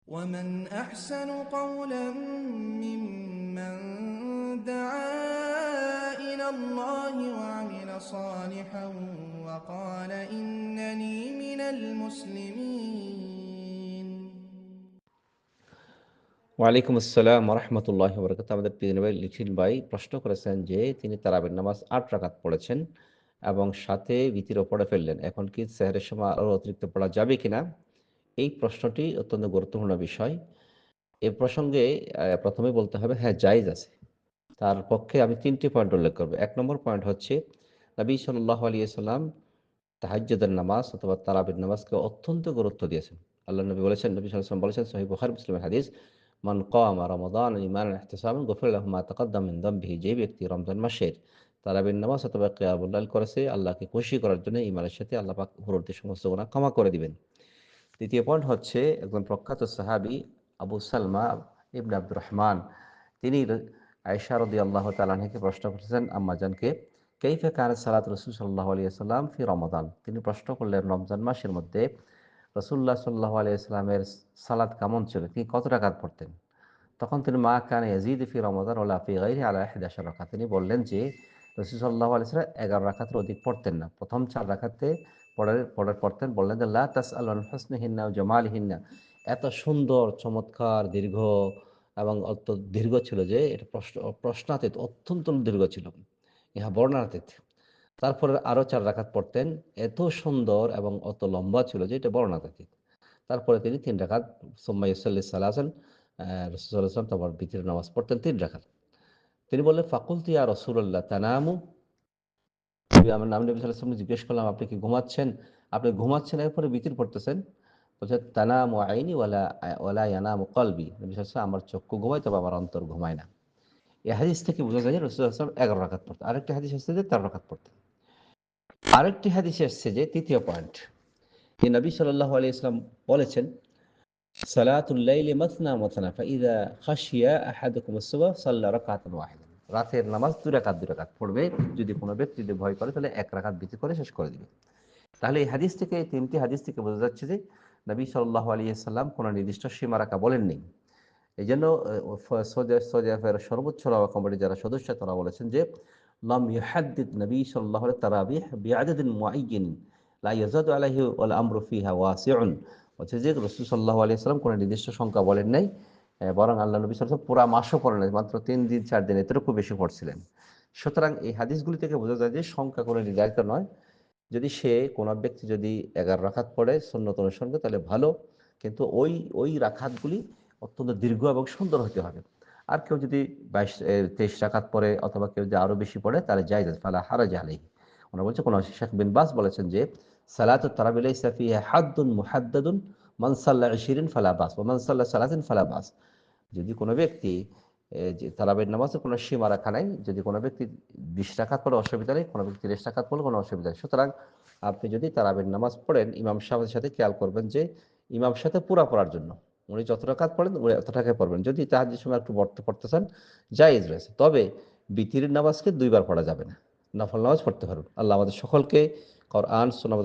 ومن أحسن قولا ممن دعا إلى الله وعمل صالحا وقال إنني من المسلمين। ওয়ালাইকুম আসসালাম রহমতুল্লাহ বরকত। আমাদের প্রিয় ভাই লিখিন ভাই প্রশ্ন করেছেন যে তিনি তারাবির নামাজ ৮ রাকাত পড়েছেন এবং সাথে ভিতরও পড়ে ফেললেন, এখন কি সেহরের সময় আরও অতিরিক্ত পড়া যাবে কিনা? এই প্রশ্নটি অত্যন্ত গুরুত্বপূর্ণ বিষয়। এ প্রসঙ্গে প্রথমে বলতে হবে হ্যাঁ, জায়েজ আছে। তার পক্ষে আমি ৩টি পয়েন্ট উল্লেখ করব। ১ নম্বর পয়েন্ট হচ্ছে নবী সাল্লাল্লাহু আলাইহি সাল্লাম তাহাজ্জুদের নামাজ অথবা তারাবির নামাজকে অত্যন্ত গুরুত্ব দিয়েছেন। আল্লাহ নবী বলেছেন, নবী সাল্লাল্লাহু আলাইহি ওয়াসাল্লাম বলেছেন, সহিহ বুখারী মুসলিমের হাদিস, মান কামা রমাদান ঈমানান ওয়া ইহতিসাবান গুফিরা লাহু মা তাকাদ্দামা মিন যামবিহি। যে ব্যক্তি রমজান মাসের তারাবির নামাজ অথবা কিয়ামুল লাইল করেছে আল্লাহকে খুশি করার জন্য, ঈমানের সাথে আল্লাহ পাক পূর্ববর্তী সমস্ত গুনাহ ক্ষমা করে দিবেন। দ্বিতীয় পয়েন্ট হচ্ছে একজন প্রখ্যাত সাহাবী আবু সালমা ইবনে আব্দুর রহমান, তিনি আয়েশা রাদিয়াল্লাহু তাআলা আনহাকে প্রশ্ন করেছেন আম্মাজানকে, কাইফা কানাত সালাত রাসূল সাল্লাল্লাহু আলাইহি ওয়াসাল্লাম ফি রমাদান। তিনি প্রশ্ন করলেন রমজান মাসের মধ্যে রাসূলুল্লাহ সাল্লাল্লাহু আলাইহি ওয়াসাল্লামের সালাত কেমন ছিল, তিনি কত রাকাত পড়তেন? তখন তিনি মা কানা ইয়াজিদু ফি রমাদান ওয়ালা ফি গায়রিহি আলা 11 রাকাত। তিনি বললেন যে রাসূল সাল্লাল্লাহু আলাইহি ওয়াসাল্লাম 11 রাকাতের অধিক পড়তেন না। প্রথম 4 রাকাতে পড়তেন, বললেন যে লা তাসআলু আন হুসনিহিন্না ওয়া জামালিহিন্না। এত সুন্দর, চমৎকার, দীর্ঘ এবং অত দীর্ঘ ছিল যে এটা প্রশ্নাতীত, অত্যন্ত দীর্ঘ ছিল। ইহা বর্ণনাতীত। তারপরে আরও ৪ রাকাত পড়তেন। এত সুন্দর এবং অত লম্বা ছিল যে এটা বর্ণনাতীত। তারপরে তিনি ৩ রাকাত সুম্মা ইউসাল্লি সালাসান, রাসূল সাল্লাল্লাহু আলাইহি ওয়াসাল্লাম তারপর বিতির নামাজ পড়তেন ৩ রাকাত। তিনি বললেন, ফাকুলতু ইয়া রাসূলাল্লাহ তানামু। আমি নবী সাল্লাল্লাহু আলাইহি ওয়াসাল্লাম জিজ্ঞেস করলাম, আপনি কি ঘুমাচ্ছেন? আপনি ঘুমাচ্ছেন এরপরে বিতির পড়তেছেন? বলছে, তানামু আইনি ওয়ালা ইয়ানামু কলবি। নবী সাল্লাল্লাহু আলাইহি ওয়াসাল্লাম, আমার চক্ষু ঘুমায় তবে আমার অন্তর ঘুমায় না। এই হাদিস থেকে বোঝা যায় যে রাসূল সাল্লাল্লাহু আলাইহি ওয়াসাল্লাম ১১ রাকাত পড়তেন। আরেকটি হাদিস আসছে যে ১৩ রাকাত পড়তেন। আরেকটি হাদিসে আসছে যে তৃতীয় পয়েন্ট, যে নবী সাল্লাল্লাহু আলাইহি ওয়াসাল্লাম বলেছেন, সালাতুল লাইলি মাসনা মাসনা ফাইযা খাশিয়া আহাদুকুমুস সুবহ সাল্লা রাকাতান ওয়াহিদান। রাতের নামাজ ২ রাকাত ২ রাকাত পড়বে। যদি কোনো ব্যক্তি যদি ভয় করে তাহলে ১ রাকাত ভিতর করে শেষ করে দিবে। তাহলে এই হাদিস থেকে, এই ৩টি হাদিস থেকে বোঝা যাচ্ছে যে নবী সাল্লাল্লাহু আলাইহি ওয়াসাল্লাম কোনো নির্দিষ্ট সীমারেখা বলেননি। এইজন্য সৌদি আরবের সর্বোচ্চ ওলামা কমিটির যারা সদস্য তারা বলেছেন যে লাম ইউহাদ্দিদ নবী সাল্লাল্লাহু আলাইহি তারাবিহ বিআদাদিন মুআয়্যানিন লা ইয়াযাদু আলাইহি ওয়াল আমরু ফিহা ওয়াসিউন। হচ্ছে যে রাসূল সাল্লাল্লাহু আলাইহি ওয়াসাল্লাম কোনো নির্দিষ্ট সংখ্যা বলেন নাই, বরং আল্লাহ নবী সাল্লাল্লাহু আলাইহি ওয়াসাল্লাম পুরা মাসও পড়েন নাই, মাত্র ৩ দিন ৪ দিন এতটুকু বেশি পড়ছিলেন। সুতরাং এই হাদিসগুলি থেকে বোঝা যায় যে সংখ্যা কোনো নির্ধারিত নয়। যদি কোনো ব্যক্তি যদি ১১ রাকাত পড়ে সুন্নত অনুসরণ করে তাহলে ভালো, কিন্তু ওই রাকাতগুলি অত্যন্ত দীর্ঘ এবং সুন্দর হতে হবে। আর কেউ যদি ২৩ রাকাত পড়ে অথবা কেউ যদি আরও বেশি পড়ে তাহলে জায়েজ আছে, ফালা হারাজা আলাইহি। ওরা বলছে, কোনো শেখ বিন বাজ বলেছেন যে সালাতুত তারাবি লাইসা ফিহা হাদ্দুন মুহাদ্দাদুন মান সাল্লা ২০ ফালা বাস ওয়া মান সাল্লা সালাতিন ফালা বাস। যদি কোনো ব্যক্তি যে তারাবির নামাজের কোনো সীমা রাখা নাই, যদি কোনো ব্যক্তি ২০ রাকাত পড়ে অসুবিধা নেই, কোনো ব্যক্তি ৩০ রাকাত পড়লে কোনো অসুবিধা নেই। সুতরাং আপনি যদি তারাবির নামাজ পড়েন ইমাম সাহেবের সাথে খেয়াল করবেন যে ইমাম সাথে পুরা পড়ার জন্য উনি যত রাকাত পড়েন উনি এত টাকায় পড়বেন। যদি তাহাজ্জুদের সময় একটু পড়তে চান, জায়েজ রয়েছে। তবে বিতিরের নামাজকে ২ বার পড়া যাবে না। নফল নামাজ পড়তে পারবেন। আল্লাহ আমাদের সকলকে কোরআন সুন্নাহ